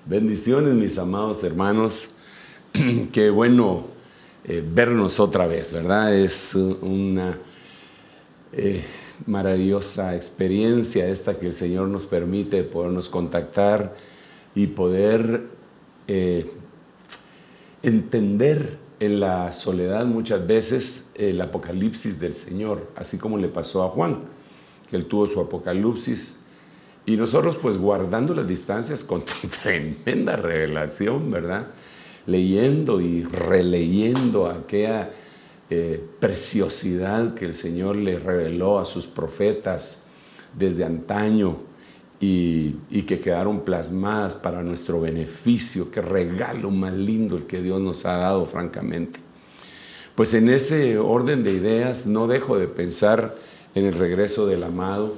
Bendiciones, mis amados hermanos. Qué bueno vernos otra vez, ¿verdad? Es una maravillosa experiencia esta que el Señor nos permite podernos contactar y poder entender en la soledad muchas veces el apocalipsis del Señor, así como le pasó a Juan, que él tuvo su apocalipsis. Y nosotros pues guardando las distancias con tremenda revelación, ¿verdad? Leyendo y releyendo aquella preciosidad que el Señor le reveló a sus profetas desde antaño y que quedaron plasmadas para nuestro beneficio. Qué regalo más lindo el que Dios nos ha dado, francamente. Pues en ese orden de ideas no dejo de pensar en el regreso del amado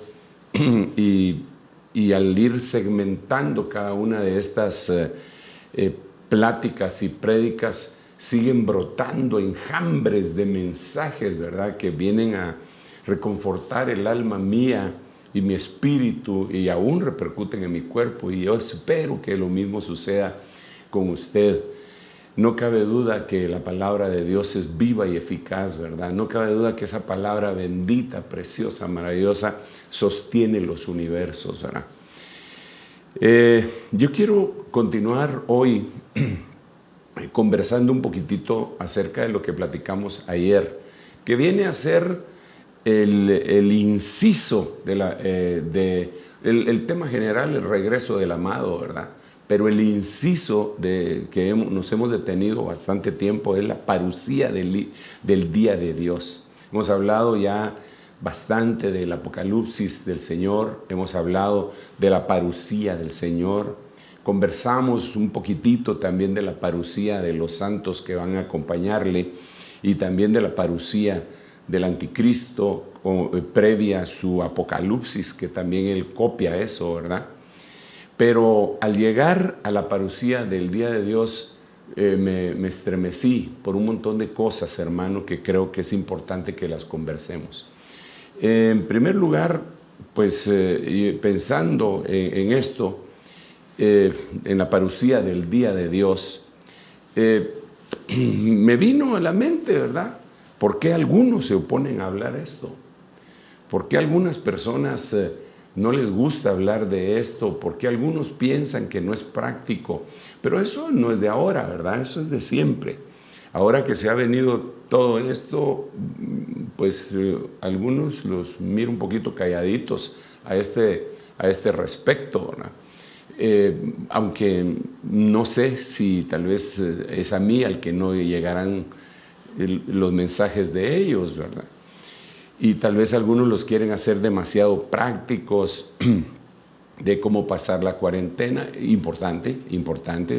y al ir segmentando cada una de estas pláticas y prédicas, siguen brotando enjambres de mensajes, ¿verdad?, que vienen a reconfortar el alma mía y mi espíritu y aún repercuten en mi cuerpo, y yo espero que lo mismo suceda con usted. No cabe duda que la palabra de Dios es viva y eficaz, ¿verdad? No cabe duda que esa palabra bendita, preciosa, maravillosa, sostiene los universos, ¿verdad? Yo quiero continuar hoy conversando un poquitito acerca de lo que platicamos ayer, que viene a ser el inciso el tema general, el regreso del amado, ¿verdad? Pero el inciso que nos hemos detenido bastante tiempo es la parusía del día de Dios. Hemos hablado ya bastante del apocalipsis del Señor, hemos hablado de la parusía del Señor, conversamos un poquitito también de la parusía de los santos que van a acompañarle y también de la parusía del anticristo previa a su apocalipsis, que también él copia eso, ¿verdad? Pero al llegar a la parusía del día de Dios, me estremecí por un montón de cosas, hermano, que creo que es importante que las conversemos. En primer lugar, pues pensando en esto, en la parusía del día de Dios, me vino a la mente, ¿verdad? ¿Por qué algunos se oponen a hablar esto? ¿Por qué algunas personas no les gusta hablar de esto? ¿Por qué algunos piensan que no es práctico? Pero eso no es de ahora, ¿verdad? Eso es de siempre. Ahora que se ha venido todo esto, pues algunos los miro un poquito calladitos a este respecto, ¿verdad? Aunque no sé si tal vez es a mí al que no llegarán los mensajes de ellos, ¿verdad? Y tal vez algunos los quieren hacer demasiado prácticos de cómo pasar la cuarentena. Importante,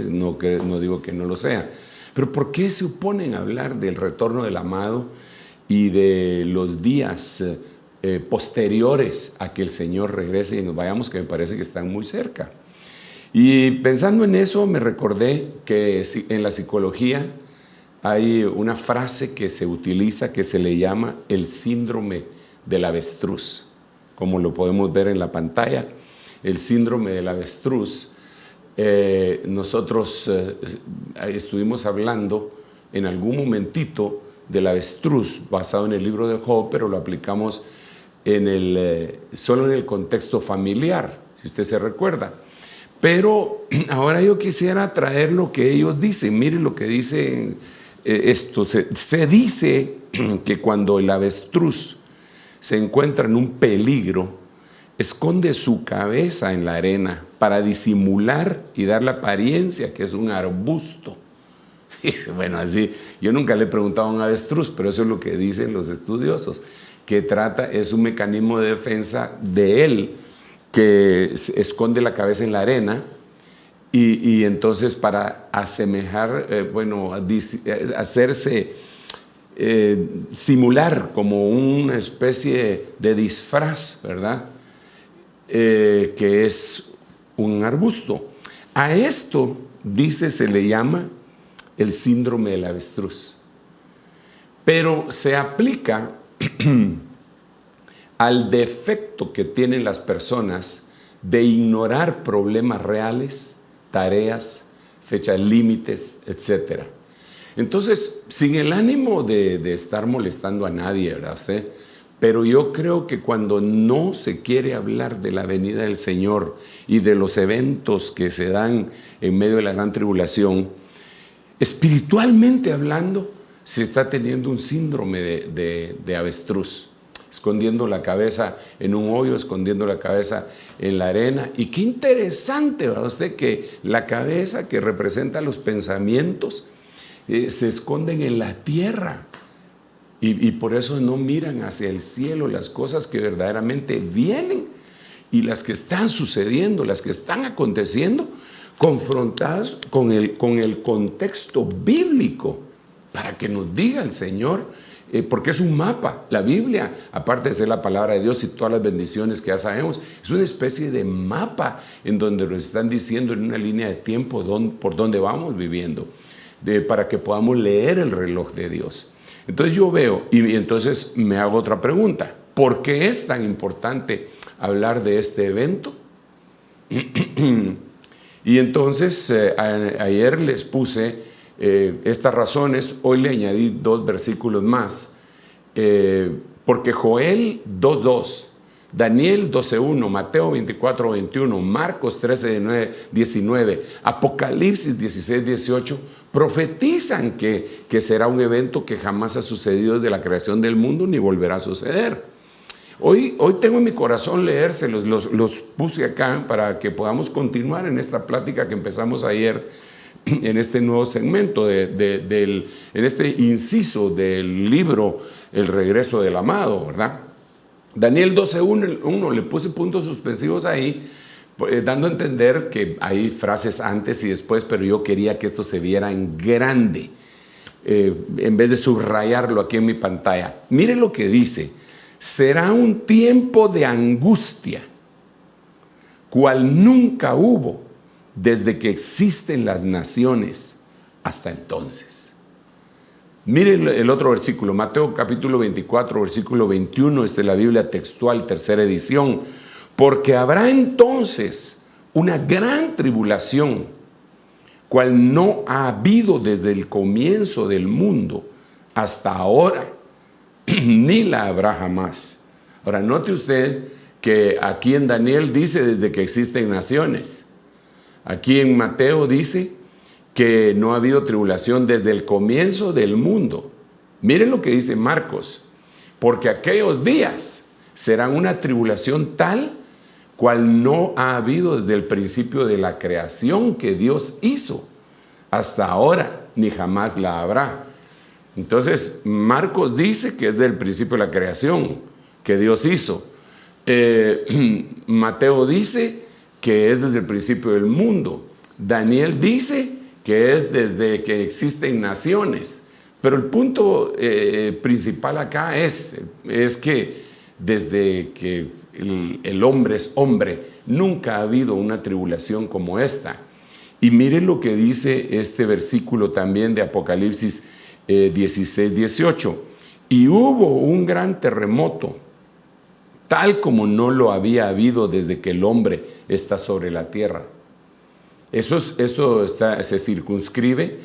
no digo que no lo sea. Pero ¿por qué se oponen a hablar del retorno del amado y de los días posteriores a que el Señor regrese y nos vayamos, que me parece que están muy cerca? Y pensando en eso, me recordé que en la psicología hay una frase que se utiliza que se le llama el síndrome del avestruz. Como lo podemos ver en la pantalla, el síndrome del avestruz. Nosotros estuvimos hablando en algún momentito del avestruz basado en el libro de Job, pero lo aplicamos solo en el contexto familiar, si usted se recuerda. Pero ahora yo quisiera traer lo que ellos dicen. Miren lo que dicen esto. Se dice que cuando el avestruz se encuentra en un peligro, esconde su cabeza en la arena para disimular y dar la apariencia que es un arbusto. Bueno, así, yo nunca le he preguntado a un avestruz, pero eso es lo que dicen los estudiosos, que es un mecanismo de defensa de él, que esconde la cabeza en la arena y entonces para asemejar, hacerse simular como una especie de disfraz, ¿verdad? Que es un arbusto. A esto, dice, se le llama el síndrome del avestruz. Pero se aplica al defecto que tienen las personas de ignorar problemas reales tareas, fechas límites, etc. Entonces, sin el ánimo de estar molestando a nadie, ¿verdad usted? Pero yo creo que cuando no se quiere hablar de la venida del Señor y de los eventos que se dan en medio de la gran tribulación, espiritualmente hablando, se está teniendo un síndrome de avestruz, escondiendo la cabeza en un hoyo, escondiendo la cabeza en la arena. Y qué interesante, ¿verdad usted? Que la cabeza que representa los pensamientos se esconden en la tierra. Y por eso no miran hacia el cielo las cosas que verdaderamente vienen y las que están sucediendo, las que están aconteciendo, confrontadas con el contexto bíblico, para que nos diga el Señor, porque es un mapa. La Biblia, aparte de ser la palabra de Dios y todas las bendiciones que ya sabemos, es una especie de mapa en donde nos están diciendo en una línea de tiempo por dónde vamos viviendo, para que podamos leer el reloj de Dios. Entonces yo veo, y entonces me hago otra pregunta: ¿por qué es tan importante hablar de este evento? Y entonces ayer les puse estas razones, hoy le añadí 2 versículos más, porque Joel 2:2, Daniel 12:1, Mateo 24:21, Marcos 13:19, Apocalipsis 16:18 profetizan que será un evento que jamás ha sucedido desde la creación del mundo ni volverá a suceder. Hoy tengo en mi corazón leérselos, los puse acá para que podamos continuar en esta plática que empezamos ayer, en este nuevo segmento, en este inciso del libro El regreso del amado, ¿verdad? Daniel 12:1, le puse puntos suspensivos ahí, dando a entender que hay frases antes y después, pero yo quería que esto se viera en grande, en vez de subrayarlo aquí en mi pantalla. Mire lo que dice: será un tiempo de angustia, cual nunca hubo desde que existen las naciones hasta entonces. Mire el otro versículo, Mateo capítulo 24, versículo 21, es de la Biblia textual, tercera edición. Porque habrá entonces una gran tribulación, cual no ha habido desde el comienzo del mundo hasta ahora, ni la habrá jamás. Ahora, note usted que aquí en Daniel dice desde que existen naciones. Aquí en Mateo dice que no ha habido tribulación desde el comienzo del mundo. Miren lo que dice Marcos: porque aquellos días serán una tribulación tal cual no ha habido desde el principio de la creación que Dios hizo hasta ahora, ni jamás la habrá. Entonces, Marcos dice que es del principio de la creación que Dios hizo. Mateo dice que es desde el principio del mundo. Daniel dice que es desde que existen naciones. Pero el punto principal acá es que desde que el hombre es hombre, nunca ha habido una tribulación como esta. Y miren lo que dice este versículo también de Apocalipsis 16:18. Y hubo un gran terremoto, tal como no lo había habido desde que el hombre está sobre la tierra. Eso se circunscribe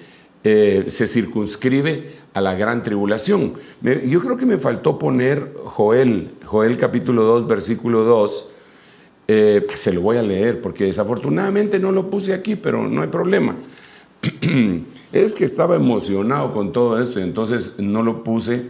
a la gran tribulación. Yo creo que me faltó poner Joel capítulo 2, versículo 2. Se lo voy a leer porque desafortunadamente no lo puse aquí, pero no hay problema. Es que estaba emocionado con todo esto y entonces no lo puse,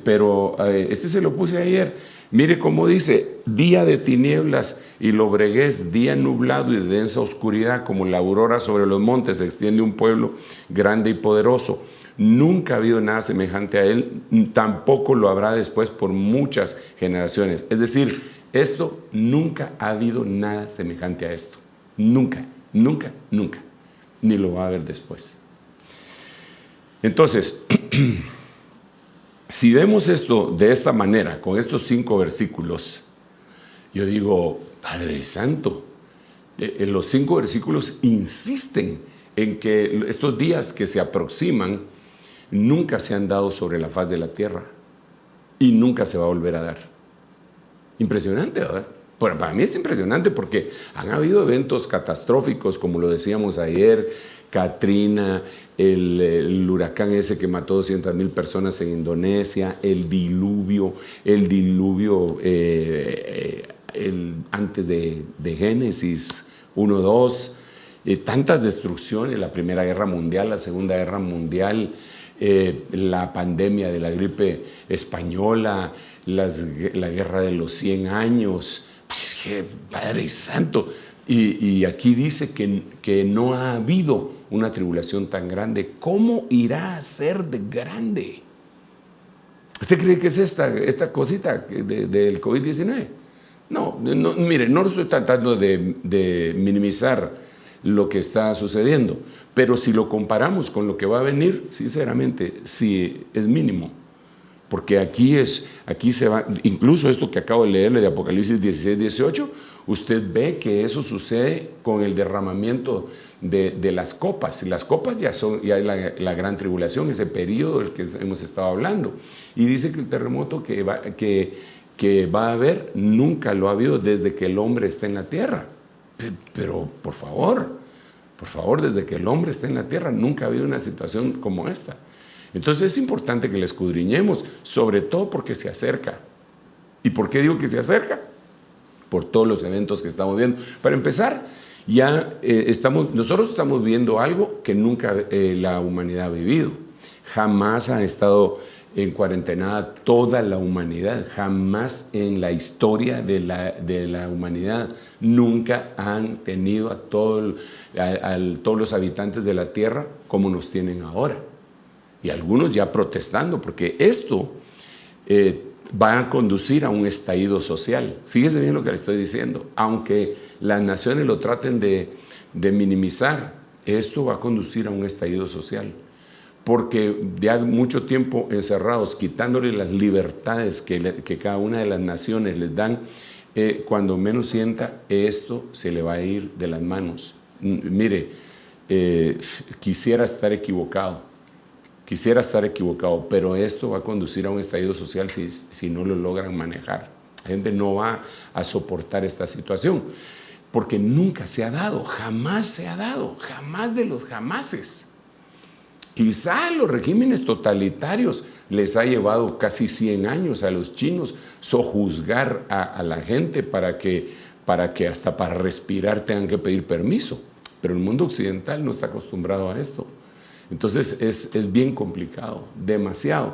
pero este se lo puse ayer. Mire cómo dice: día de tinieblas y lobreguez, día nublado y de densa oscuridad, como la aurora sobre los montes, se extiende un pueblo grande y poderoso. Nunca ha habido nada semejante a él, tampoco lo habrá después por muchas generaciones. Es decir, esto nunca ha habido nada semejante a esto. Nunca, nunca, nunca. Ni lo va a haber después. Entonces, si vemos esto de esta manera, con estos 5 versículos, yo digo, Padre Santo, los 5 versículos insisten en que estos días que se aproximan nunca se han dado sobre la faz de la tierra y nunca se va a volver a dar. Impresionante, ¿verdad? Bueno, para mí es impresionante porque han habido eventos catastróficos, como lo decíamos ayer, Katrina, el huracán ese que mató 200,000 personas en Indonesia, el diluvio antes de Génesis 1-2, tantas destrucciones, la Primera Guerra Mundial, la Segunda Guerra Mundial, la pandemia de la gripe española, la guerra de los 100 años, pues, Padre Santo. Y aquí dice que no ha habido una tribulación tan grande. ¿Cómo irá a ser de grande? ¿Usted cree que es esta cosita del COVID-19? No, mire, no estoy tratando de minimizar lo que está sucediendo, pero si lo comparamos con lo que va a venir, sinceramente, sí es mínimo. Porque aquí se va, incluso esto que acabo de leerle de Apocalipsis 16-18, usted ve que eso sucede con el derramamiento de las copas. Las copas ya es la gran tribulación, ese periodo del que hemos estado hablando. Y dice que el terremoto que va a haber nunca lo ha habido desde que el hombre está en la tierra. Pero por favor, desde que el hombre está en la tierra nunca ha habido una situación como esta. Entonces es importante que la escudriñemos, sobre todo porque se acerca. ¿Y por qué digo que se acerca? Por todos los eventos que estamos viendo. Para empezar, nosotros estamos viendo algo que nunca la humanidad ha vivido. Jamás ha estado en cuarentena toda la humanidad, jamás en la historia de la humanidad. Nunca han tenido a todos los habitantes de la tierra como nos tienen ahora. Y algunos ya protestando, porque esto va a conducir a un estallido social. Fíjese bien lo que le estoy diciendo. Aunque las naciones lo traten de minimizar, esto va a conducir a un estallido social. Porque ya mucho tiempo encerrados, quitándole las libertades que cada una de las naciones les dan, cuando menos sienta, esto se le va a ir de las manos. Mire, quisiera estar equivocado, pero esto va a conducir a un estallido social si no lo logran manejar. La gente no va a soportar esta situación, porque nunca se ha dado, jamás de los jamases. Quizá los regímenes totalitarios les ha llevado casi 100 años a los chinos sojuzgar a la gente para que hasta para respirar tengan que pedir permiso. Pero el mundo occidental no está acostumbrado a esto. Entonces es bien complicado, demasiado.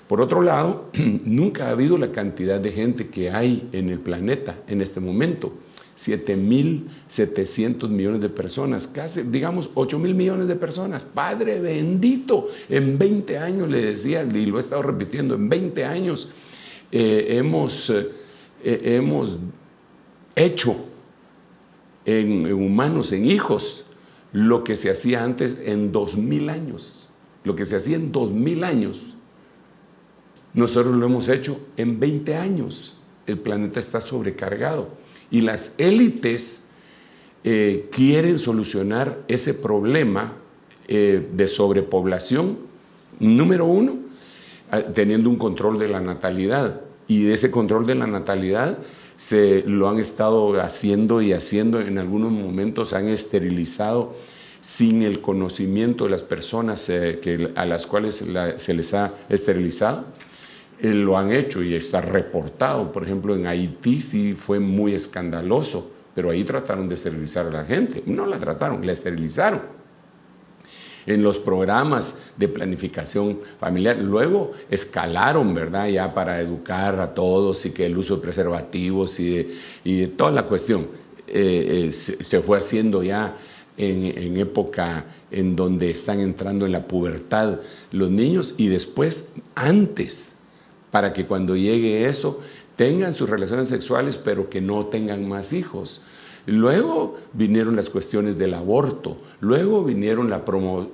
Por otro lado, nunca ha habido la cantidad de gente que hay en el planeta en este momento. 7,700 millones de personas, casi, digamos, 8,000 millones de personas. Padre bendito, en 20 años, le decía, y lo he estado repitiendo, en 20 años hemos hecho en humanos, en hijos, lo que se hacía antes en 2,000 años. Lo que se hacía en 2,000 años, nosotros lo hemos hecho en 20 años. El planeta está sobrecargado. Y las élites quieren solucionar ese problema de sobrepoblación, número uno, teniendo un control de la natalidad. Y de ese control de la natalidad se lo han estado haciendo, en algunos momentos han esterilizado sin el conocimiento de las personas a las cuales se les ha esterilizado. Lo han hecho y está reportado. Por ejemplo, en Haití sí fue muy escandaloso, pero ahí trataron de esterilizar a la gente. No la trataron, la esterilizaron. En los programas de planificación familiar, luego escalaron, ¿verdad? Ya para educar a todos y que el uso de preservativos y toda la cuestión se fue haciendo ya en época en donde están entrando en la pubertad los niños y después antes, para que cuando llegue eso tengan sus relaciones sexuales, pero que no tengan más hijos. Luego vinieron las cuestiones del aborto, luego vinieron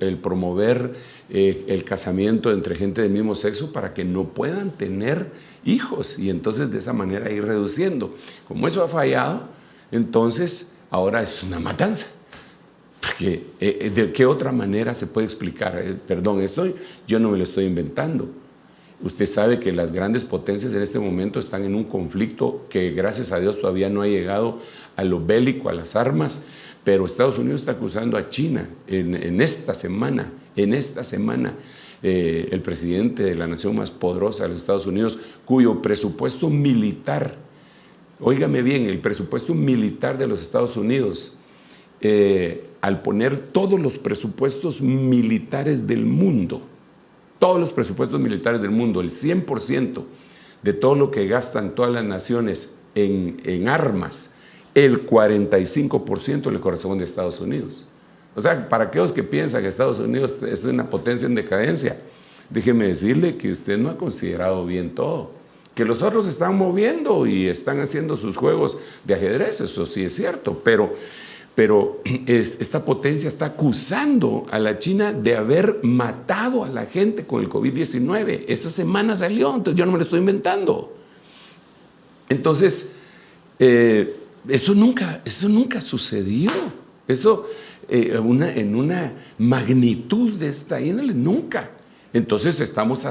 el promover el casamiento entre gente del mismo sexo para que no puedan tener hijos y entonces de esa manera ir reduciendo. Como eso ha fallado, entonces ahora es una matanza. Porque, ¿de qué otra manera se puede explicar? Perdón, yo no me lo estoy inventando. Usted sabe que las grandes potencias en este momento están en un conflicto que gracias a Dios todavía no ha llegado a lo bélico, a las armas, pero Estados Unidos está acusando a China en esta semana, el presidente de la nación más poderosa de los Estados Unidos, cuyo presupuesto militar, óigame bien, el presupuesto militar de los Estados Unidos, al poner todos los presupuestos militares del mundo, todos los presupuestos militares del mundo, el 100% de todo lo que gastan todas las naciones en armas, el 45% le corresponde a Estados Unidos. O sea, para aquellos que piensan que Estados Unidos es una potencia en decadencia, déjeme decirle que usted no ha considerado bien todo. Que los otros están moviendo y están haciendo sus juegos de ajedrez, eso sí es cierto, pero esta potencia está acusando a la China de haber matado a la gente con el COVID-19. Esta semana salió, entonces yo no me lo estoy inventando. Entonces, eso nunca sucedió. Eso en una magnitud de esta índole, nunca. Entonces estamos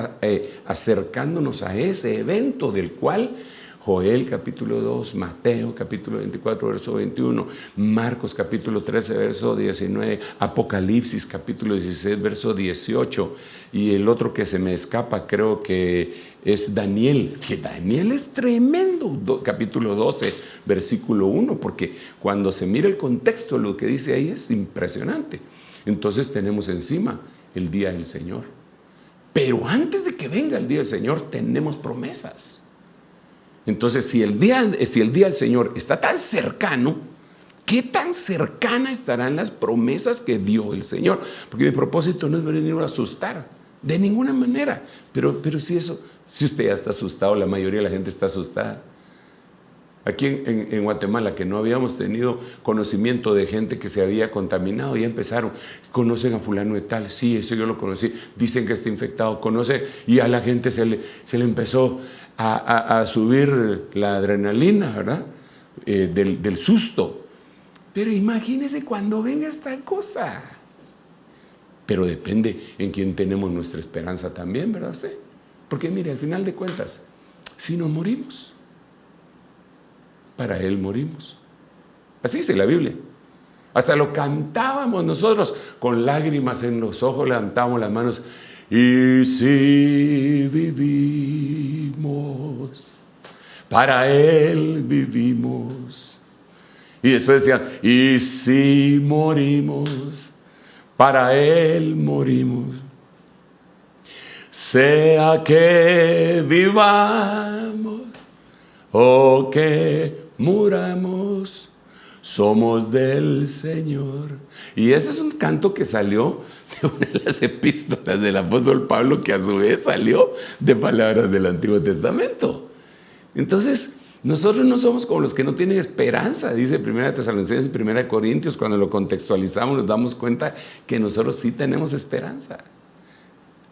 acercándonos a ese evento del cual Joel capítulo 2, Mateo capítulo 24, verso 21, Marcos capítulo 13, verso 19, Apocalipsis capítulo 16, verso 18, y el otro que se me escapa creo que es Daniel, que Daniel es tremendo, capítulo 12, versículo 1, porque cuando se mira el contexto, lo que dice ahí es impresionante. Entonces tenemos encima el día del Señor. Pero antes de que venga el día del Señor, tenemos promesas. Entonces, si el día del Señor está tan cercano, ¿qué tan cercana estarán las promesas que dio el Señor? Porque mi propósito no es venir a asustar, de ninguna manera. Pero si usted ya está asustado, la mayoría de la gente está asustada. Aquí en Guatemala, que no habíamos tenido conocimiento de gente que se había contaminado, ya empezaron, conocen a fulano de tal, sí, eso yo lo conocí, dicen que está infectado, conoce, y a la gente se le empezó a subir la adrenalina, ¿verdad? Del susto. Pero imagínese cuando venga esta cosa. Pero depende en quién tenemos nuestra esperanza también, ¿verdad usted? Porque mire, al final de cuentas, si nos morimos, para Él morimos. Así dice la Biblia. Hasta lo cantábamos nosotros, con lágrimas en los ojos, levantábamos las manos. Y si vivimos, para Él vivimos. Y después decían, y si morimos, para Él morimos. Sea que vivamos o que muramos, somos del Señor. Y ese es un canto que salió de una de las epístolas del apóstol Pablo, que a su vez salió de palabras del Antiguo Testamento. Entonces, nosotros no somos como los que no tienen esperanza, dice 1 Tesalonicenses y 1 Corintios. Cuando lo contextualizamos nos damos cuenta que nosotros sí tenemos esperanza.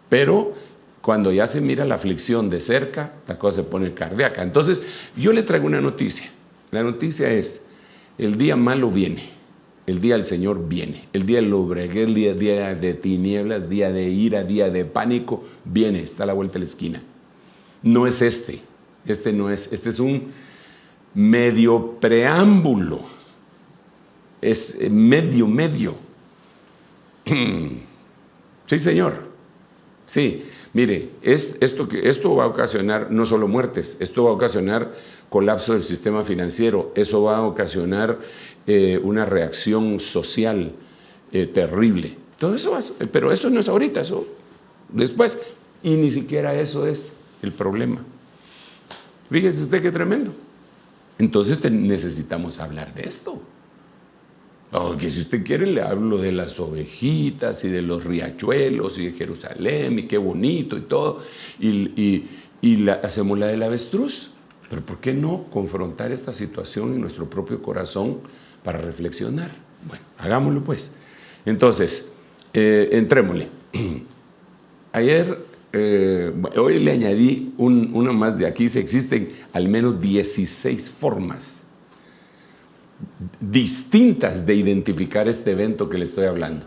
Pero cuando ya se mira la aflicción de cerca, la cosa se pone cardíaca. Entonces, yo le traigo una noticia. La noticia es, el día malo viene, el día del Señor viene, el día del lobreguez, día de tinieblas, día de ira, día de pánico, viene, está a la vuelta de la esquina. No es este no es, este es un medio preámbulo, es medio. Sí, Señor, sí. Mire, esto va a ocasionar no solo muertes, esto va a ocasionar colapso del sistema financiero, eso va a ocasionar una reacción social terrible. Todo eso pero eso no es ahorita, eso después. Y ni siquiera eso es el problema. Fíjese usted qué tremendo. Entonces necesitamos hablar de esto. Porque si usted quiere le hablo de las ovejitas y de los riachuelos y de Jerusalén y qué bonito y todo, y hacemos la del avestruz. Pero ¿por qué no confrontar esta situación en nuestro propio corazón para reflexionar? Bueno, hagámoslo pues. Entonces, entrémosle. Hoy le añadí una más de aquí. Existen al menos 16 formas distintas de identificar este evento que le estoy hablando.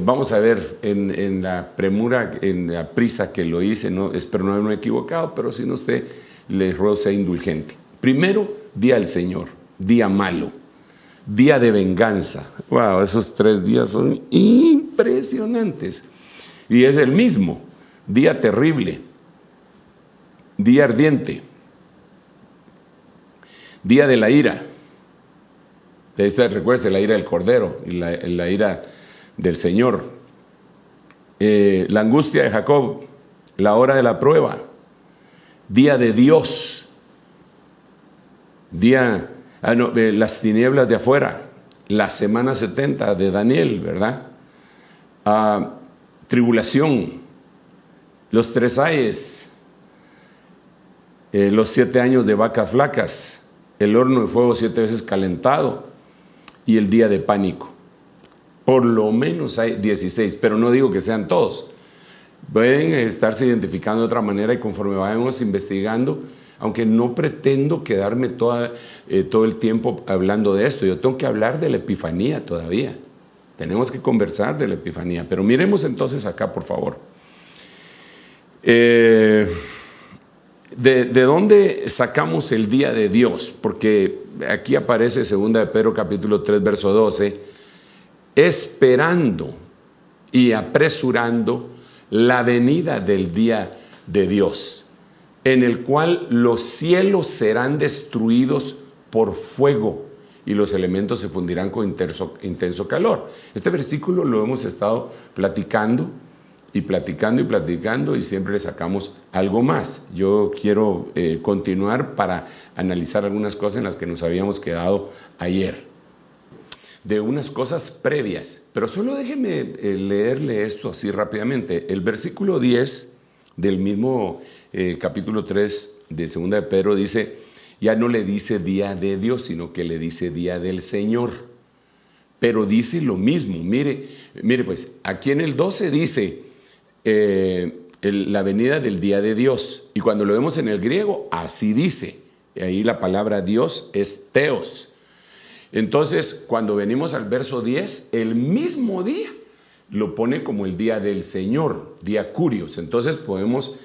Vamos a ver en la premura, en la prisa que lo hice, no, espero no haberme equivocado, pero si no, usted le ruego sea indulgente. Primero, día del Señor, día malo, día de venganza. Wow, esos 3 días son impresionantes. Y es el mismo, día terrible, día ardiente, día de la ira. Recuerde la ira del Cordero y la ira del Señor. La angustia de Jacob, la hora de la prueba, día de Dios, las tinieblas de afuera, la semana 70 de Daniel, ¿verdad? Tribulación, los 3 ayes, los 7 años de vacas flacas, el horno de fuego 7 veces calentado y el día de pánico. Por lo menos hay 16, pero no digo que sean todos. Pueden estarse identificando de otra manera y conforme vayamos investigando, aunque no pretendo quedarme todo el tiempo hablando de esto. Yo tengo que hablar de la Epifanía todavía. Tenemos que conversar de la Epifanía. Pero miremos entonces acá, por favor. ¿De dónde sacamos el día de Dios? Porque aquí aparece 2 de Pedro capítulo 3, verso 12, esperando y apresurando la venida del día de Dios, en el cual los cielos serán destruidos por fuego y los elementos se fundirán con intenso calor. Este versículo lo hemos estado platicando y siempre le sacamos algo más. Yo quiero continuar para analizar algunas cosas en las que nos habíamos quedado ayer, de unas cosas previas, pero solo déjeme leerle esto así rápidamente. El versículo 10 del mismo capítulo 3 de 2 de Pedro dice, ya no le dice día de Dios, sino que le dice día del Señor, pero dice lo mismo. Mire pues, aquí en el 12 dice la venida del día de Dios, y cuando lo vemos en el griego, así dice, y ahí la palabra Dios es Theos. Entonces, cuando venimos al verso 10, el mismo día lo pone como el día del Señor, día curios. Entonces podemos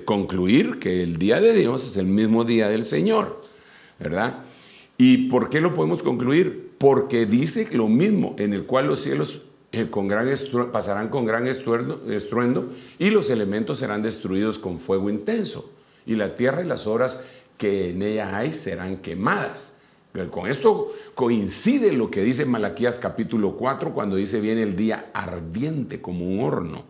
concluir que el día de Dios es el mismo día del Señor, ¿verdad? ¿Y por qué lo podemos concluir? Porque dice lo mismo, en el cual los cielos pasarán con gran estruendo y los elementos serán destruidos con fuego intenso, y la tierra y las obras que en ella hay serán quemadas. Con esto coincide lo que dice Malaquías capítulo 4 cuando dice viene el día ardiente como un horno,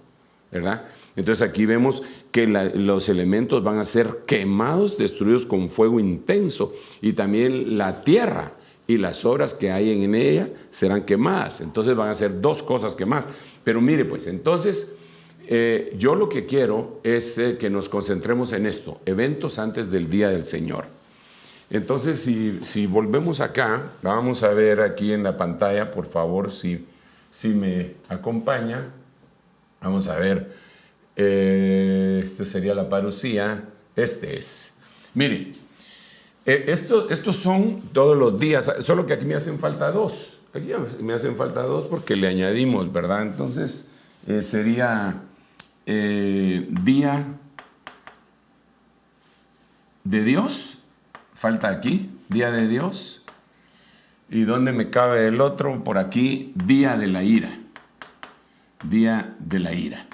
¿verdad? Entonces aquí vemos que los elementos van a ser quemados, destruidos con fuego intenso, y también la tierra y las obras que hay en ella serán quemadas. Entonces van a ser 2 cosas quemadas. Pero mire pues, entonces yo lo que quiero es que nos concentremos en esto, eventos antes del día del Señor. Entonces, si volvemos acá, vamos a ver aquí en la pantalla, por favor, si me acompaña. Vamos a ver, este sería la parucía, este es. Mire, estos son todos los días, solo que aquí me hacen falta 2. Aquí me hacen falta 2 porque le añadimos, ¿verdad? Entonces, sería día de Dios, falta aquí, día de Dios. ¿Y dónde me cabe el otro? Por aquí, día de la ira. Día de la ira.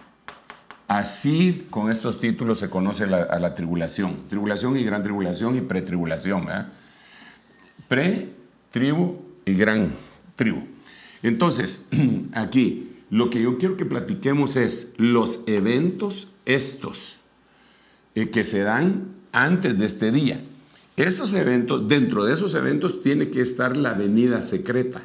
Así, con estos títulos se conoce a la tribulación. Tribulación y gran tribulación y pretribulación, ¿verdad? Pre-tribu y gran tribu. Entonces, aquí, lo que yo quiero que platiquemos es los eventos estos que se dan antes de este día. Esos eventos, dentro de esos eventos tiene que estar la venida secreta.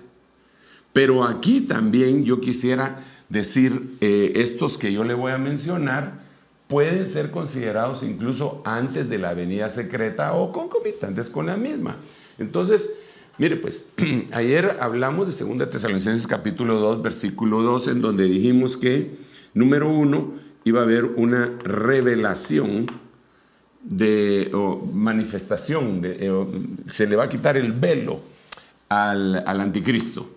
Pero aquí también yo quisiera decir, estos que yo le voy a mencionar pueden ser considerados incluso antes de la venida secreta o concomitantes con la misma. Entonces, mire pues, ayer hablamos de 2 Tesalonicenses capítulo 2, versículo 2, en donde dijimos que, número 1, iba a haber una revelación manifestación, se le va a quitar el velo al anticristo.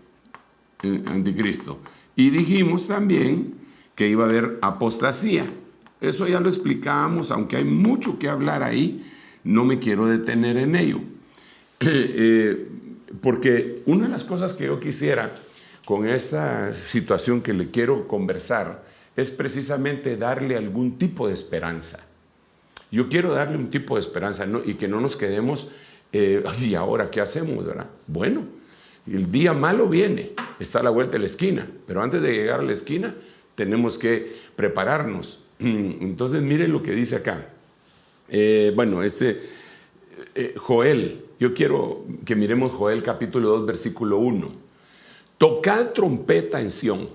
anticristo. Y dijimos también que iba a haber apostasía. Eso ya lo explicábamos, aunque hay mucho que hablar ahí, no me quiero detener en ello. Porque una de las cosas que yo quisiera con esta situación que le quiero conversar es precisamente darle algún tipo de esperanza. Yo quiero darle un tipo de esperanza, ¿no? Y que no nos quedemos, ¿y ahora qué hacemos, verdad? Bueno, el día malo viene, está a la vuelta de la esquina, pero antes de llegar a la esquina tenemos que prepararnos. Entonces miren lo que dice acá. Joel, yo quiero que miremos Joel capítulo 2 versículo 1. Tocad trompeta en Sión,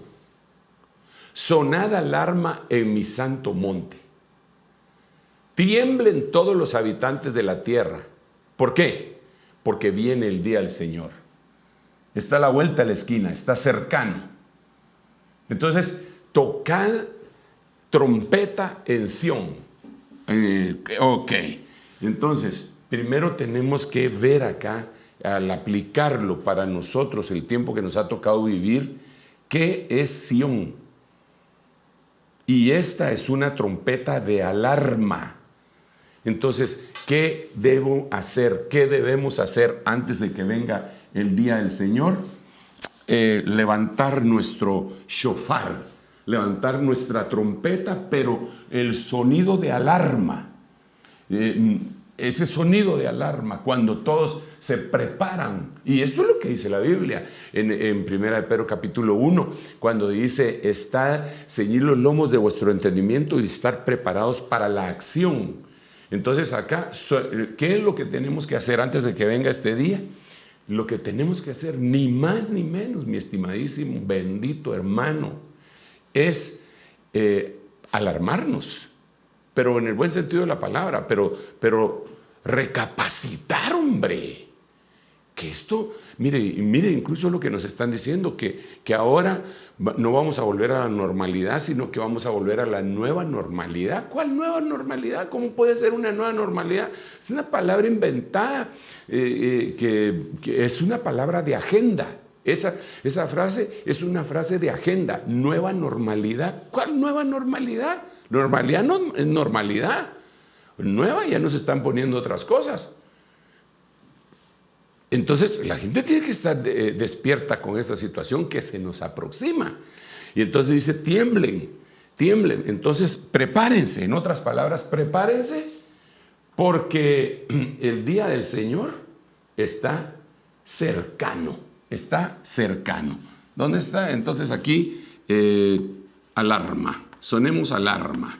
sonad alarma en mi santo monte. Tiemblen todos los habitantes de la tierra. ¿Por qué? Porque viene el día del Señor. Está a la vuelta de la esquina, está cercano. Entonces, tocad trompeta en Sión. Ok. Entonces, primero tenemos que ver acá, al aplicarlo para nosotros el tiempo que nos ha tocado vivir, ¿qué es Sión? Y esta es una trompeta de alarma. Entonces, ¿qué debo hacer? ¿Qué debemos hacer antes de que venga el día del Señor? Levantar nuestro shofar, levantar nuestra trompeta, pero el sonido de alarma. Ese sonido de alarma, cuando todos se preparan. Y esto es lo que dice la Biblia en 1 Pedro capítulo 1, cuando dice, ceñid los lomos de vuestro entendimiento y estar preparados para la acción. Entonces acá, ¿qué es lo que tenemos que hacer antes de que venga este día? Lo que tenemos que hacer, ni más ni menos, mi estimadísimo, bendito hermano, es alarmarnos. Pero en el buen sentido de la palabra, pero recapacitar, hombre. Que esto, mire, incluso lo que nos están diciendo, que ahora no vamos a volver a la normalidad, sino que vamos a volver a la nueva normalidad. ¿Cuál nueva normalidad? ¿Cómo puede ser una nueva normalidad? Es una palabra inventada, que es una palabra de agenda. Esa frase es una frase de agenda. Nueva normalidad. ¿Cuál nueva normalidad? Normalidad no es normalidad. Nueva, ya nos están poniendo otras cosas. Entonces, la gente tiene que estar despierta con esta situación que se nos aproxima. Y entonces dice, tiemblen. Entonces, prepárense. En otras palabras, prepárense, porque el día del Señor está cercano. ¿Dónde está? Entonces aquí, alarma. Sonemos alarma.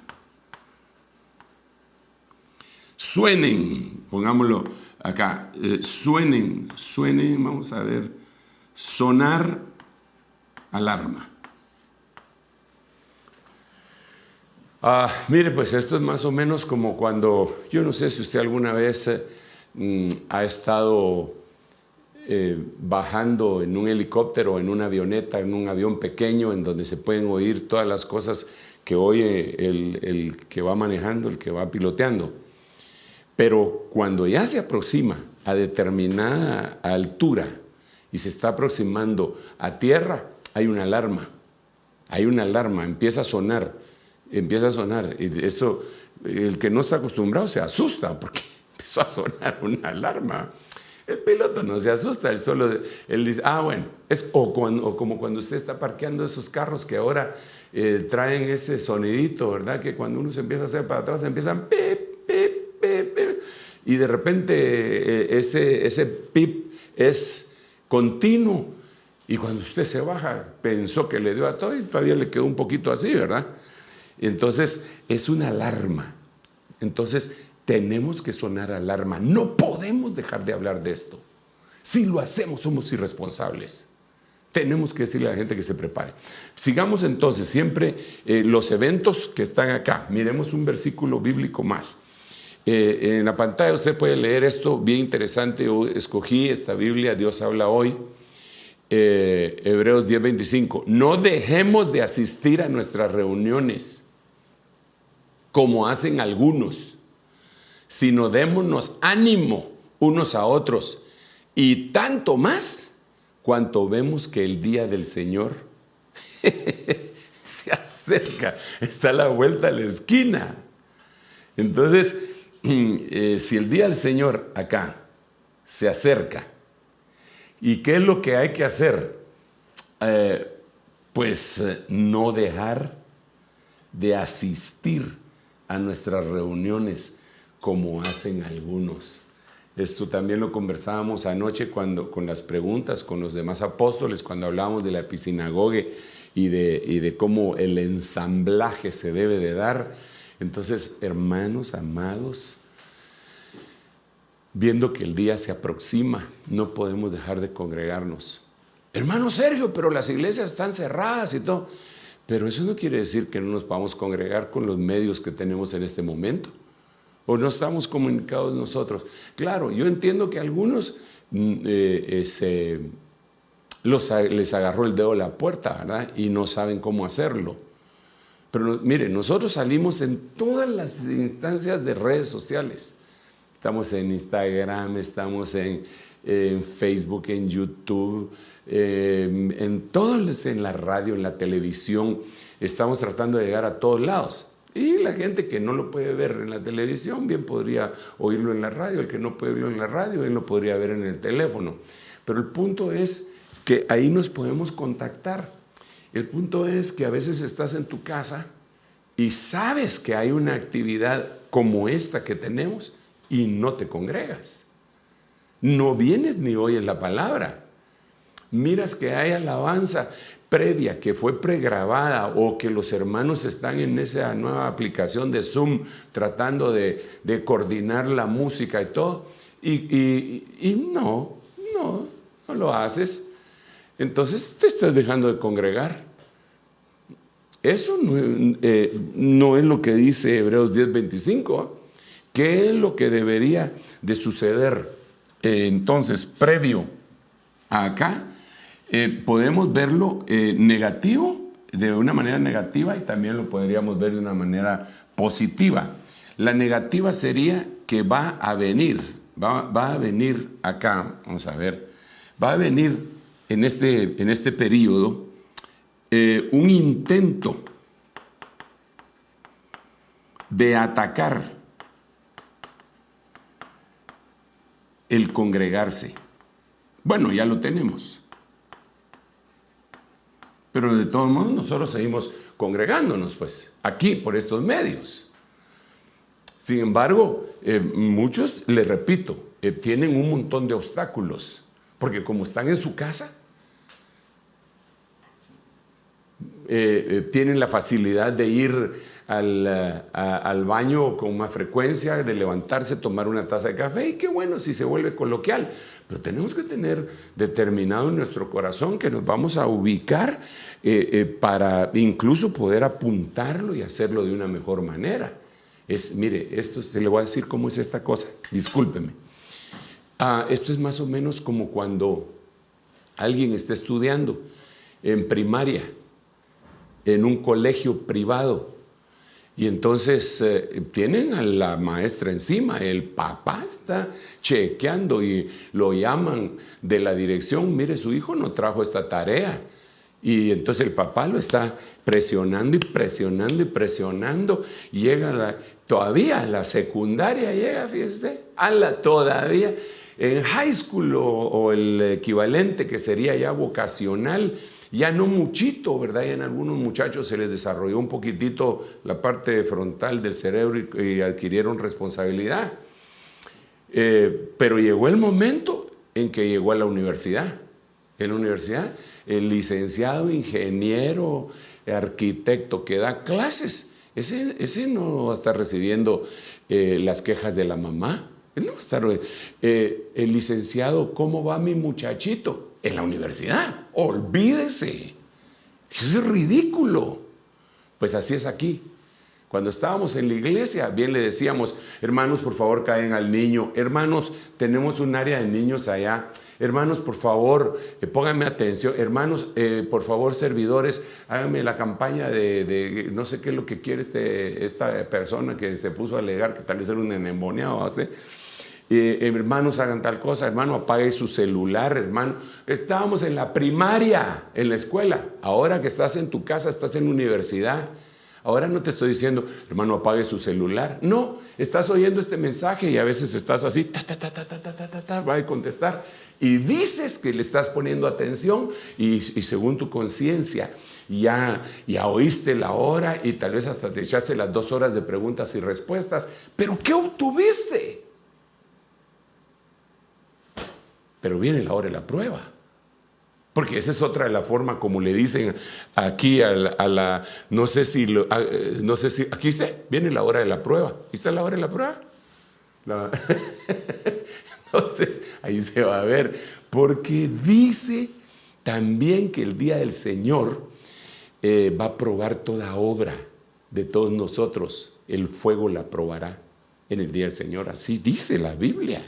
Suenen, pongámoslo acá, suenen, vamos a ver, sonar alarma. Mire, pues esto es más o menos como cuando, yo no sé si usted alguna vez ha estado bajando en un helicóptero, en una avioneta, en un avión pequeño, en donde se pueden oír todas las cosas que oye el que va manejando, el que va piloteando. Pero cuando ya se aproxima a determinada altura y se está aproximando a tierra, hay una alarma, empieza a sonar. Y esto, el que no está acostumbrado se asusta porque empezó a sonar una alarma. El piloto no se asusta, él dice, bueno, como cuando usted está parqueando esos carros que ahora traen ese sonidito, ¿verdad? Que cuando uno se empieza a hacer para atrás, empiezan pip, pip, pip, pip, y de repente ese pip es continuo, y cuando usted se baja, pensó que le dio a todo y todavía le quedó un poquito así, ¿verdad? Entonces, es una alarma. Entonces, tenemos que sonar alarma. No podemos dejar de hablar de esto. Si lo hacemos, somos irresponsables. Tenemos que decirle a la gente que se prepare. Sigamos entonces siempre los eventos que están acá. Miremos un versículo bíblico más. En la pantalla usted puede leer esto, bien interesante. Yo escogí esta Biblia, Dios habla hoy. Hebreos 10:25. No dejemos de asistir a nuestras reuniones, como hacen algunos, sino démonos ánimo unos a otros, y tanto más cuanto vemos que el día del Señor se acerca, está a la vuelta de la esquina. Entonces, si el día del Señor acá se acerca, ¿y qué es lo que hay que hacer? No dejar de asistir a nuestras reuniones como hacen algunos. Esto también lo conversábamos anoche con las preguntas con los demás apóstoles, cuando hablábamos de la episinagoge y de cómo el ensamblaje se debe de dar. Entonces, hermanos, amados, viendo que el día se aproxima, no podemos dejar de congregarnos. Hermano Sergio, pero las iglesias están cerradas y todo. Pero eso no quiere decir que no nos podamos congregar con los medios que tenemos en este momento. ¿O no estamos comunicados nosotros? Claro, yo entiendo que a algunos les agarró el dedo a la puerta, ¿verdad? Y no saben cómo hacerlo. Pero miren, nosotros salimos en todas las instancias de redes sociales. Estamos en Instagram, estamos en Facebook, en YouTube, en la radio, en la televisión. Estamos tratando de llegar a todos lados. Y la gente que no lo puede ver en la televisión, bien podría oírlo en la radio. El que no puede oírlo en la radio, bien lo podría ver en el teléfono. Pero el punto es que ahí nos podemos contactar. El punto es que a veces estás en tu casa y sabes que hay una actividad como esta que tenemos y no te congregas. No vienes ni oyes la palabra. Miras que hay alabanza previa, que fue pregrabada, o que los hermanos están en esa nueva aplicación de Zoom tratando de coordinar la música y todo, y no lo haces. Entonces te estás dejando de congregar. Eso no es lo que dice Hebreos 10:25. ¿Qué es lo que debería de suceder? Entonces, previo a acá, podemos verlo negativo, de una manera negativa, y también lo podríamos ver de una manera positiva. La negativa sería que va a venir acá, vamos a ver, va a venir en este periodo un intento de atacar el congregarse. Bueno, ya lo tenemos. Pero de todos modos nosotros seguimos congregándonos, pues, aquí por estos medios. Sin embargo, muchos, les repito, tienen un montón de obstáculos, porque como están en su casa, tienen la facilidad de ir al baño con más frecuencia, de levantarse, tomar una taza de café, y qué bueno si se vuelve coloquial. Pero tenemos que tener determinado en nuestro corazón que nos vamos a ubicar para incluso poder apuntarlo y hacerlo de una mejor manera. Mire, esto le voy a decir cómo es esta cosa, discúlpeme. Esto es más o menos como cuando alguien está estudiando en primaria, en un colegio privado, y entonces tienen a la maestra encima, el papá está chequeando y lo llaman de la dirección, mire, su hijo no trajo esta tarea, y entonces el papá lo está presionando y presionando y presionando, llega todavía a la secundaria, llega, fíjese, todavía en high school o el equivalente que sería ya vocacional, ya no muchito, ¿verdad? Y en algunos muchachos se les desarrolló un poquitito la parte frontal del cerebro y adquirieron responsabilidad. Pero llegó el momento en que llegó a la universidad. En la universidad, el licenciado, ingeniero, arquitecto que da clases, ese no va a estar recibiendo las quejas de la mamá. Él no va a estar... el licenciado, ¿cómo va mi muchachito? En la universidad, olvídese. Eso es ridículo. Pues así es aquí. Cuando estábamos en la iglesia, bien le decíamos, hermanos, por favor, caigan al niño. Hermanos, tenemos un área de niños allá. Hermanos, por favor, pónganme atención. Hermanos, por favor, servidores, háganme la campaña de no sé qué es lo que quiere esta persona que se puso a alegar que tal vez era un endemoniado. hermanos hagan tal cosa, hermano apague su celular, hermano. Estábamos en la primaria, en la escuela. Ahora que estás en tu casa, estás en la universidad. Ahora no te estoy diciendo, hermano, apague su celular. No, estás oyendo este mensaje y a veces estás así, va a contestar. Y dices que le estás poniendo atención y según tu conciencia ya oíste la hora y tal vez hasta te echaste las 2 horas de preguntas y respuestas. ¿Pero qué obtuviste? Pero viene la hora de la prueba. Porque esa es otra de la forma como le dicen aquí no sé si, aquí está, viene la hora de la prueba. ¿Aquí está la hora de la prueba? Entonces, ahí se va a ver. Porque dice también que el día del Señor va a probar toda obra de todos nosotros. El fuego la probará en el día del Señor. Así dice la Biblia.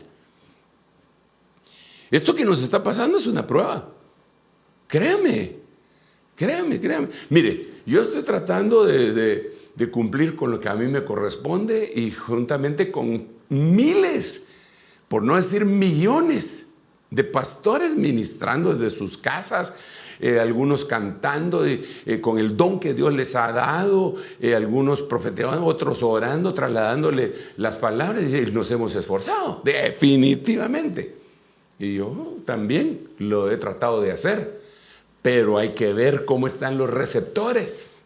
Esto que nos está pasando es una prueba. Créame. Mire, yo estoy tratando de cumplir con lo que a mí me corresponde y juntamente con miles, por no decir millones, de pastores ministrando desde sus casas, algunos cantando con el don que Dios les ha dado, algunos profetizando, otros orando, trasladándole las palabras, y nos hemos esforzado, definitivamente. Y yo también lo he tratado de hacer. Pero hay que ver cómo están los receptores.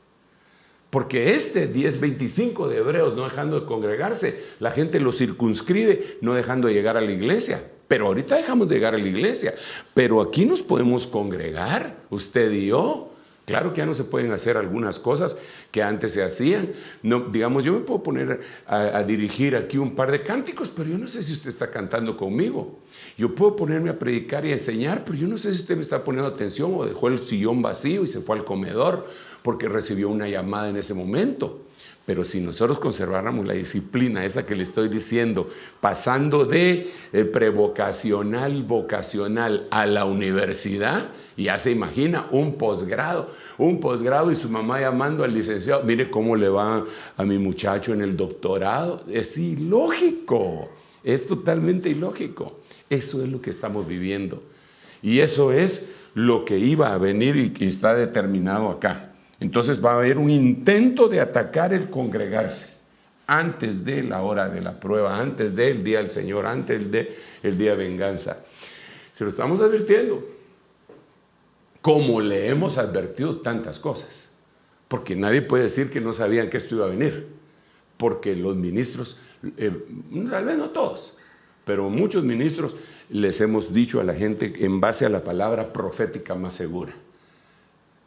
Porque 10:25 de Hebreos, no dejando de congregarse, la gente lo circunscribe, no dejando de llegar a la iglesia. Pero ahorita dejamos de llegar a la iglesia. Pero aquí nos podemos congregar, usted y yo. Claro que ya no se pueden hacer algunas cosas que antes se hacían. No, digamos, yo me puedo poner a dirigir aquí un par de cánticos, pero yo no sé si usted está cantando conmigo. Yo puedo ponerme a predicar y a enseñar, pero yo no sé si usted me está poniendo atención o dejó el sillón vacío y se fue al comedor porque recibió una llamada en ese momento. Pero si nosotros conserváramos la disciplina, esa que le estoy diciendo, pasando de prevocacional, vocacional a la universidad, ya se imagina un posgrado y su mamá llamando al licenciado, mire cómo le va a mi muchacho en el doctorado. Es ilógico, es totalmente ilógico. Eso es lo que estamos viviendo. Y eso es lo que iba a venir y que está determinado acá. Entonces va a haber un intento de atacar el congregarse antes de la hora de la prueba, antes del día del Señor, antes del día de venganza. Se lo estamos advirtiendo, como le hemos advertido tantas cosas, porque nadie puede decir que no sabían que esto iba a venir, porque los ministros, tal vez no todos, pero muchos ministros les hemos dicho a la gente en base a la palabra profética más segura.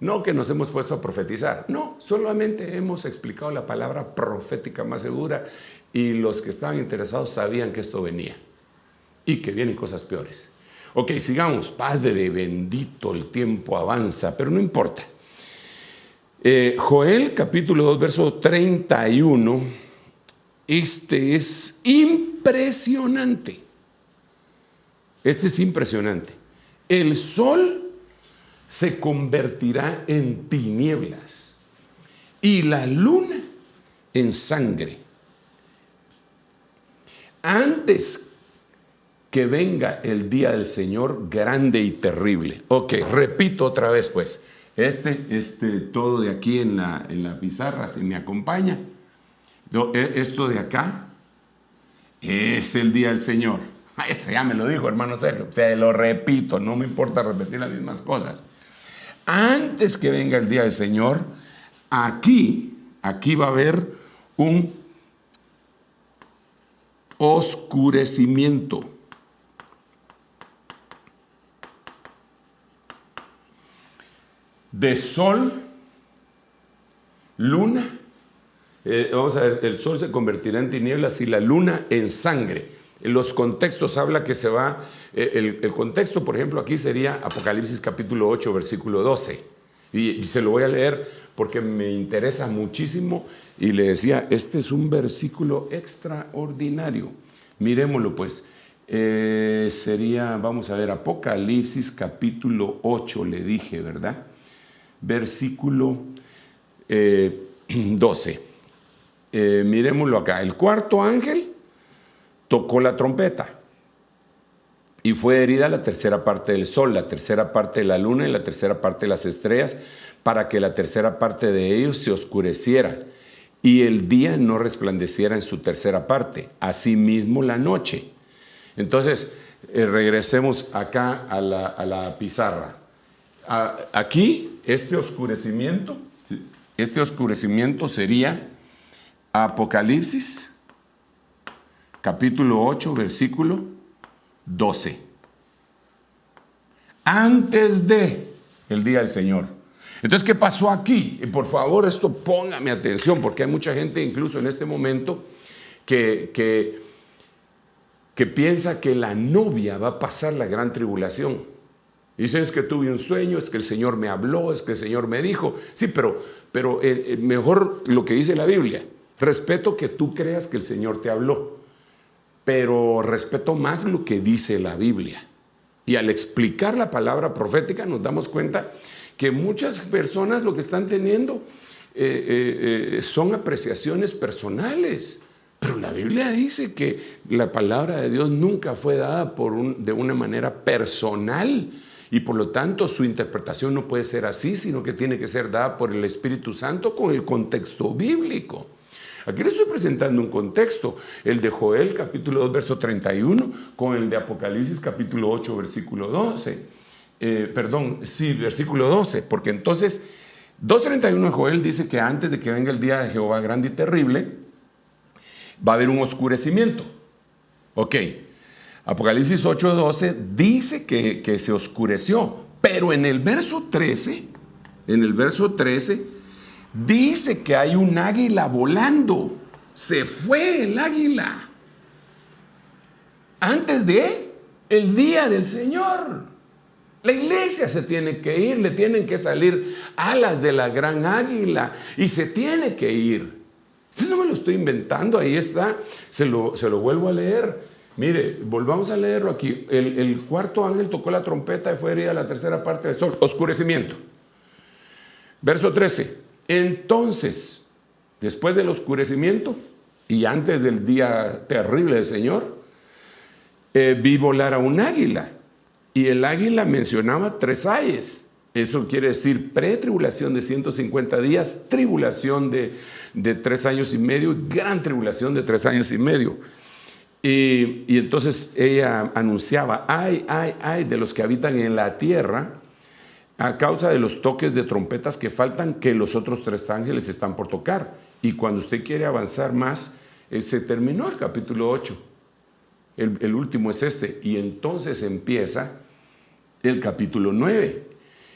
No que nos hemos puesto a profetizar, no, solamente hemos explicado la palabra profética más segura y los que estaban interesados sabían que esto venía y que vienen cosas peores. Ok, sigamos. Padre bendito, el tiempo avanza, pero no importa. Joel capítulo 2, verso 31, este es impresionante. Este es impresionante. El sol se convertirá en tinieblas y la luna en sangre antes que venga el día del Señor grande y terrible. Ok, repito otra vez pues, todo de aquí en la pizarra, si me acompaña, esto de acá es el día del Señor. Ese ya me lo dijo, hermano Sergio, se lo repito, no me importa repetir las mismas cosas. Antes que venga el día del Señor, aquí va a haber un oscurecimiento. De sol, luna, vamos a ver, el sol se convertirá en tinieblas y la luna en sangre. En los contextos habla que se va, el contexto, por ejemplo, aquí sería Apocalipsis capítulo 8, versículo 12. Y se lo voy a leer porque me interesa muchísimo. Y le decía, este es un versículo extraordinario. Miremoslo pues. Sería, vamos a ver, Apocalipsis capítulo 8, le dije, ¿verdad? Versículo 12. Miremoslo acá. El cuarto ángel tocó la trompeta y fue herida la tercera parte del sol, la tercera parte de la luna y la tercera parte de las estrellas, para que la tercera parte de ellos se oscureciera y el día no resplandeciera en su tercera parte, asimismo la noche. Entonces, regresemos acá a la pizarra. Aquí, este oscurecimiento sería Apocalipsis, capítulo 8, versículo 12. Antes de el día del Señor. Entonces, ¿qué pasó aquí? Y por favor, esto póngame atención, porque hay mucha gente, incluso en este momento, que piensa que la novia va a pasar la gran tribulación. Dicen, es que tuve un sueño, es que el Señor me habló, es que el Señor me dijo. Sí, pero mejor lo que dice la Biblia. Respeto que tú creas que el Señor te habló, pero respeto más lo que dice la Biblia. Y al explicar la palabra profética nos damos cuenta que muchas personas lo que están teniendo son apreciaciones personales. Pero la Biblia dice que la palabra de Dios nunca fue dada de una manera personal, y por lo tanto su interpretación no puede ser así, sino que tiene que ser dada por el Espíritu Santo con el contexto bíblico. Aquí le estoy presentando un contexto, el de Joel capítulo 2 verso 31 con el de Apocalipsis capítulo 8 versículo 12. Versículo 12, porque entonces 2:31 de Joel dice que antes de que venga el día de Jehová grande y terrible, va a haber un oscurecimiento. Ok, Apocalipsis 8:12 dice que se oscureció, pero en el verso 13, dice que hay un águila volando. Se fue el águila antes de el día del Señor. La iglesia se tiene que ir, le tienen que salir alas de la gran águila y se tiene que ir. Esto no me lo estoy inventando, ahí está, se lo vuelvo a leer. Mire, volvamos a leerlo aquí. El cuarto ángel tocó la trompeta y fue herida la tercera parte del sol. Oscurecimiento. Verso 13. Entonces, después del oscurecimiento y antes del día terrible del Señor, vi volar a un águila. Y el águila mencionaba 3 ayes. Eso quiere decir pretribulación de 150 días, tribulación de 3 años y medio, gran tribulación de 3 años y medio. Y entonces ella anunciaba, ay de los que habitan en la tierra, a causa de los toques de trompetas que faltan, que los otros 3 ángeles están por tocar. Y cuando usted quiere avanzar más, se terminó el capítulo 8. El último es este. Y entonces empieza el capítulo 9.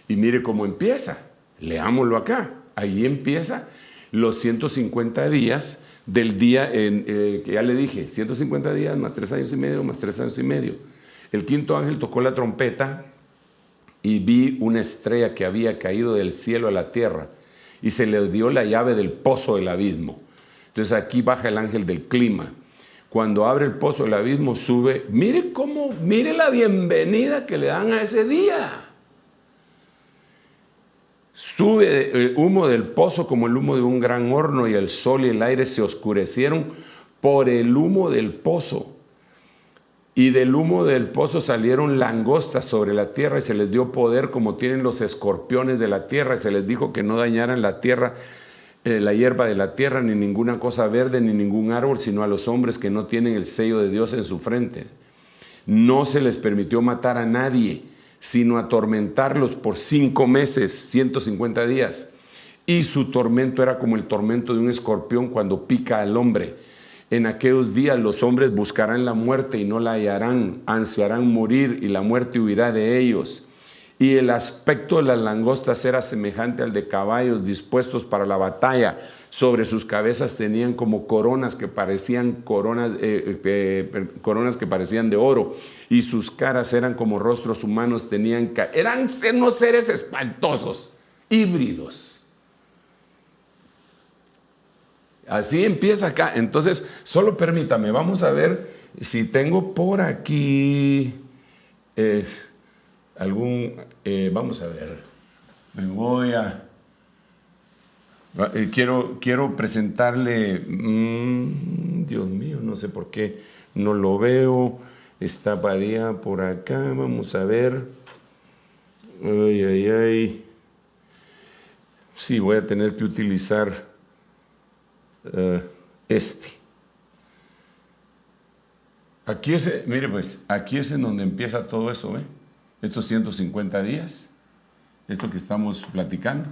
Y mire cómo empieza. Leámoslo acá. Ahí empieza los 150 días del día, que ya le dije, 150 días más 3 años y medio, más 3 años y medio. El quinto ángel tocó la trompeta y vi una estrella que había caído del cielo a la tierra y se le dio la llave del pozo del abismo. Entonces aquí baja el ángel del clima. Cuando abre el pozo del abismo sube, mire la bienvenida que le dan a ese día. Sube el humo del pozo como el humo de un gran horno, y el sol y el aire se oscurecieron por el humo del pozo. Y del humo del pozo salieron langostas sobre la tierra y se les dio poder como tienen los escorpiones de la tierra. Y se les dijo que no dañaran la tierra, la hierba de la tierra, ni ninguna cosa verde, ni ningún árbol, sino a los hombres que no tienen el sello de Dios en su frente. No se les permitió matar a nadie, sino atormentarlos por 5 meses, 150 días. Y su tormento era como el tormento de un escorpión cuando pica al hombre. En aquellos días los hombres buscarán la muerte y no la hallarán, ansiarán morir y la muerte huirá de ellos. Y el aspecto de las langostas era semejante al de caballos dispuestos para la batalla. Sobre sus cabezas tenían como coronas que parecían coronas que parecían de oro, y sus caras eran como rostros humanos, eran unos seres espantosos, híbridos. Así empieza acá. Entonces, solo permítame, vamos a ver si tengo por aquí vamos a ver. Me voy a... Quiero presentarle, Dios mío, no sé por qué no lo veo. Está María por acá, vamos a ver. Ay. Sí, voy a tener que utilizar este. Aquí mire pues, aquí es en donde empieza todo eso, ¿ve? Estos 150 días, esto que estamos platicando.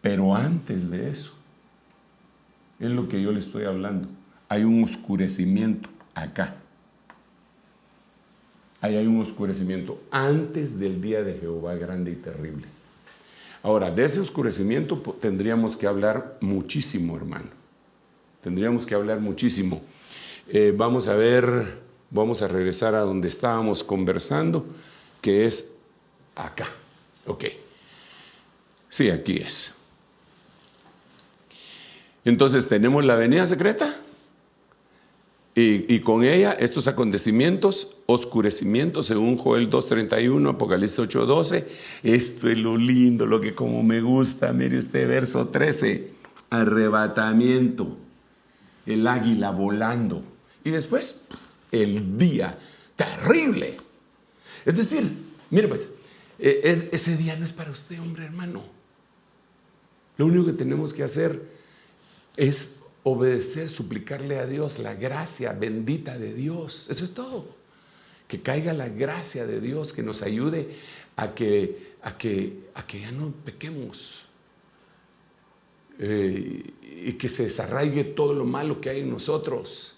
Pero antes de eso, es lo que yo le estoy hablando. Hay un oscurecimiento acá. Ahí hay un oscurecimiento antes del día de Jehová grande y terrible. Ahora, de ese oscurecimiento tendríamos que hablar muchísimo, hermano. Tendríamos que hablar muchísimo. Vamos a ver, vamos a regresar a donde estábamos conversando, que es acá. Ok. Sí, aquí es. Entonces tenemos la venida secreta y con ella estos acontecimientos, oscurecimientos, según Joel 2:31, Apocalipsis 8:12. Esto es lo lindo, lo que como me gusta. Mire este verso 13, arrebatamiento, el águila volando. Y después, el día terrible. Es decir, mire pues, ese día no es para usted, hombre, hermano. Lo único que tenemos que hacer es obedecer, suplicarle a Dios la gracia bendita de Dios. Eso es todo. Que caiga la gracia de Dios, que nos ayude a que ya no pequemos. Y que se desarraigue todo lo malo que hay en nosotros.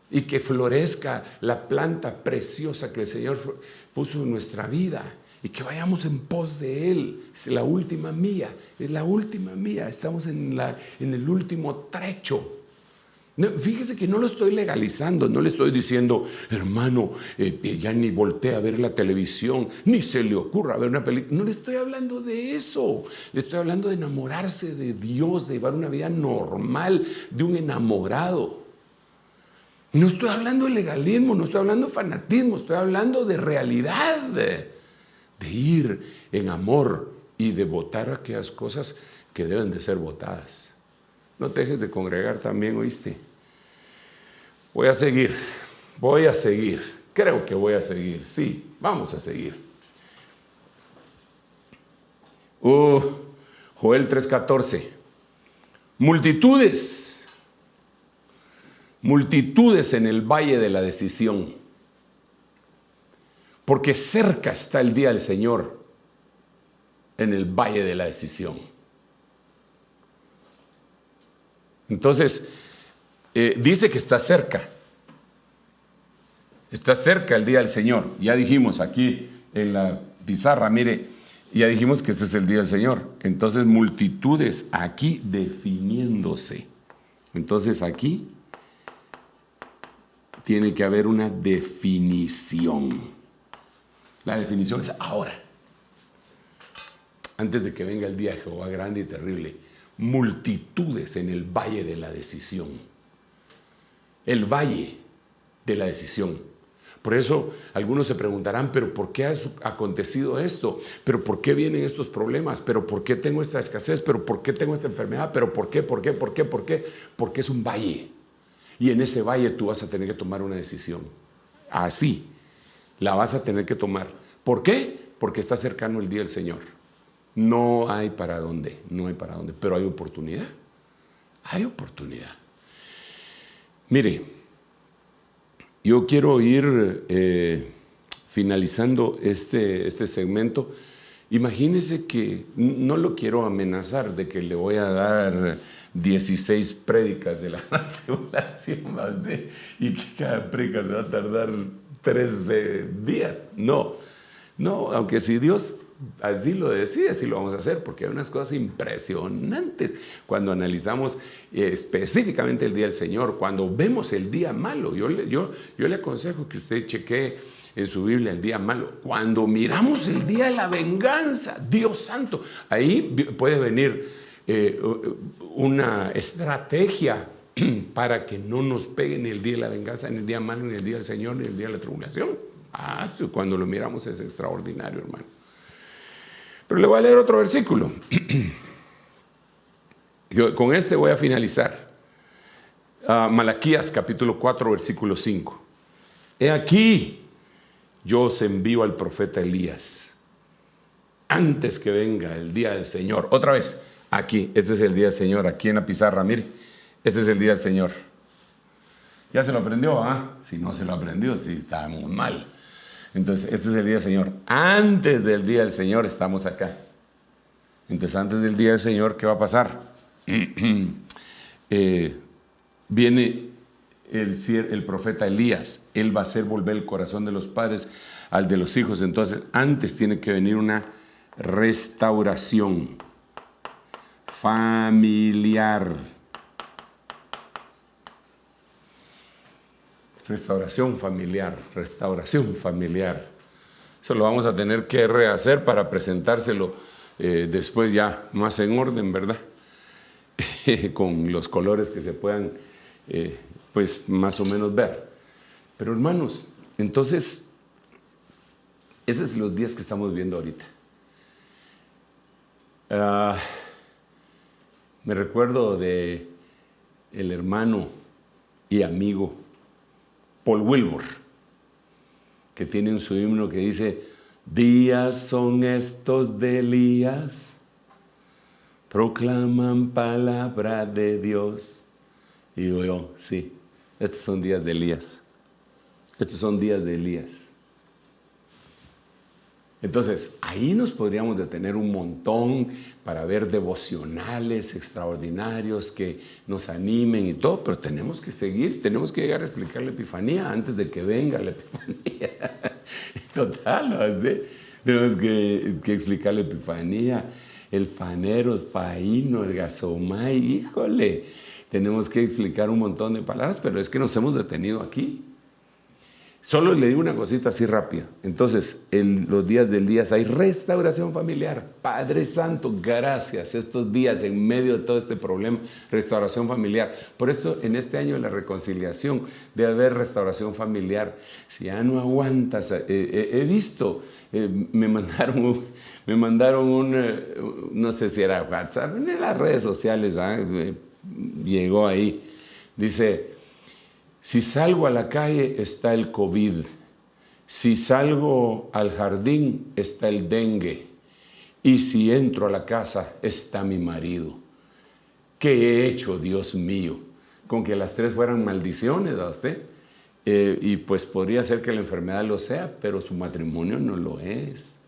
Y que florezca la planta preciosa que el Señor puso en nuestra vida. Y que vayamos en pos de Él. Es la última milla. Es la última milla. Estamos en el último trecho. No, fíjese que no lo estoy legalizando. No le estoy diciendo, hermano, ya ni voltee a ver la televisión, ni se le ocurra ver una película. No le estoy hablando de eso. Le estoy hablando de enamorarse de Dios, de llevar una vida normal, de un enamorado. No estoy hablando de legalismo, no estoy hablando de fanatismo, estoy hablando de realidad. De ir en amor y de votar aquellas cosas que deben de ser votadas. No te dejes de congregar también, ¿oíste? Voy a seguir, creo que voy a seguir, sí, vamos a seguir. Joel 3:14, multitudes en el valle de la decisión. Porque cerca está el día del Señor en el valle de la decisión. Entonces, dice que está cerca. Está cerca el día del Señor. Ya dijimos aquí en la pizarra, mire, ya dijimos que este es el día del Señor. Entonces, multitudes aquí definiéndose. Entonces, aquí tiene que haber una definición. La definición es ahora, antes de que venga el día de Jehová grande y terrible. Multitudes en el valle de la decisión. El valle de la decisión. Por eso algunos se preguntarán, ¿pero por qué ha acontecido esto? ¿Pero por qué vienen estos problemas? ¿Pero por qué tengo esta escasez? ¿Pero por qué tengo esta enfermedad? ¿Pero por qué? Porque es un valle. Y en ese valle tú vas a tener que tomar una decisión. Así. La vas a tener que tomar. ¿Por qué? Porque está cercano el día del Señor. No hay para dónde, pero hay oportunidad. Hay oportunidad. Mire, yo quiero ir finalizando este segmento. Imagínese que no lo quiero amenazar de que le voy a dar 16 prédicas de la tribulación y que cada prédica se va a tardar 13 días. No, aunque si Dios así lo decide, así lo vamos a hacer, porque hay unas cosas impresionantes cuando analizamos específicamente el día del Señor, cuando vemos el día malo. Yo le aconsejo que usted chequee en su Biblia el día malo. Cuando miramos el día de la venganza, Dios santo, ahí puede venir una estrategia para que no nos pegue ni el día de la venganza, ni el día malo, ni el día del Señor, ni el día de la tribulación. Cuando lo miramos es extraordinario, hermano. Pero le voy a leer otro versículo. Con este voy a finalizar. Malaquías capítulo 4, versículo 5. He aquí, yo os envío al profeta Elías, antes que venga el día del Señor. Otra vez, aquí, este es el día del Señor, aquí en la pizarra, mire, este es el día del Señor. ¿Ya se lo aprendió? Si no se lo aprendió, sí, está muy mal. Entonces, este es el día del Señor. Antes del día del Señor estamos acá. Entonces, antes del día del Señor, ¿qué va a pasar? Viene el profeta Elías. Él va a hacer volver el corazón de los padres al de los hijos. Entonces, antes tiene que venir una restauración familiar. Restauración familiar. Eso lo vamos a tener que rehacer para presentárselo después ya más en orden, ¿verdad? Con los colores que se puedan, pues más o menos ver. Pero hermanos, entonces, esos son los días que estamos viendo ahorita. Me recuerdo de el hermano y amigo Paul Wilbur, que tiene en su himno que dice: días son estos de Elías, proclaman palabra de Dios. Y digo yo, sí, estos son días de Elías. Estos son días de Elías. Entonces, ahí nos podríamos detener un montón para ver devocionales extraordinarios que nos animen y todo, pero tenemos que seguir, tenemos que llegar a explicar la Epifanía antes de que venga la Epifanía. Total, ¿no? Tenemos que explicar la Epifanía, el fanero, el faíno, el gasomay, híjole, tenemos que explicar un montón de palabras, pero es que nos hemos detenido aquí. Solo le digo una cosita así rápida. Entonces, los días del día hay restauración familiar. Padre Santo, gracias. Estos días, en medio de todo este problema, restauración familiar. Por esto, en este año de la reconciliación, debe haber restauración familiar. Si ya no aguantas, he visto, me mandaron un, no sé si era WhatsApp, en las redes sociales, llegó ahí. Dice: si salgo a la calle está el COVID, si salgo al jardín está el dengue, y si entro a la casa está mi marido. ¿Qué he hecho, Dios mío? Con que las tres fueran maldiciones a usted. Y pues podría ser que la enfermedad lo sea, pero su matrimonio no lo es.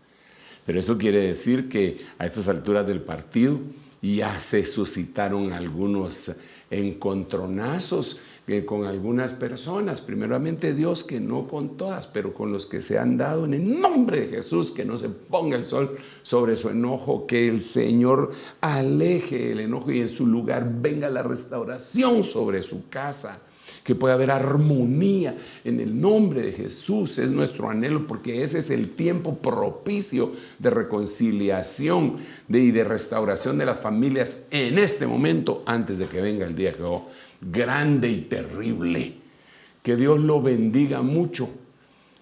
Pero eso quiere decir que a estas alturas del partido ya se suscitaron algunos encontronazos con algunas personas, primeramente Dios, que no con todas, pero con los que se han dado en el nombre de Jesús, que no se ponga el sol sobre su enojo, que el Señor aleje el enojo y en su lugar venga la restauración sobre su casa, que pueda haber armonía en el nombre de Jesús. Es nuestro anhelo, porque ese es el tiempo propicio de reconciliación y de restauración de las familias en este momento, antes de que venga el día grande y terrible. Que Dios lo bendiga mucho.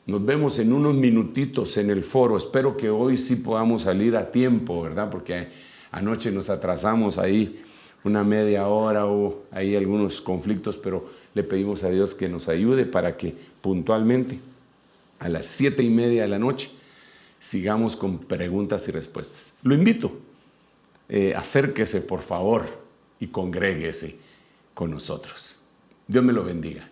Nos vemos en unos minutitos en el foro. Espero que hoy sí podamos salir a tiempo, ¿verdad? Porque anoche nos atrasamos ahí una media hora, o ahí algunos conflictos, pero le pedimos a Dios que nos ayude para que puntualmente a las 7:30 de la noche sigamos con preguntas y respuestas. Lo invito, acérquese por favor y congréguese con nosotros. Dios me lo bendiga.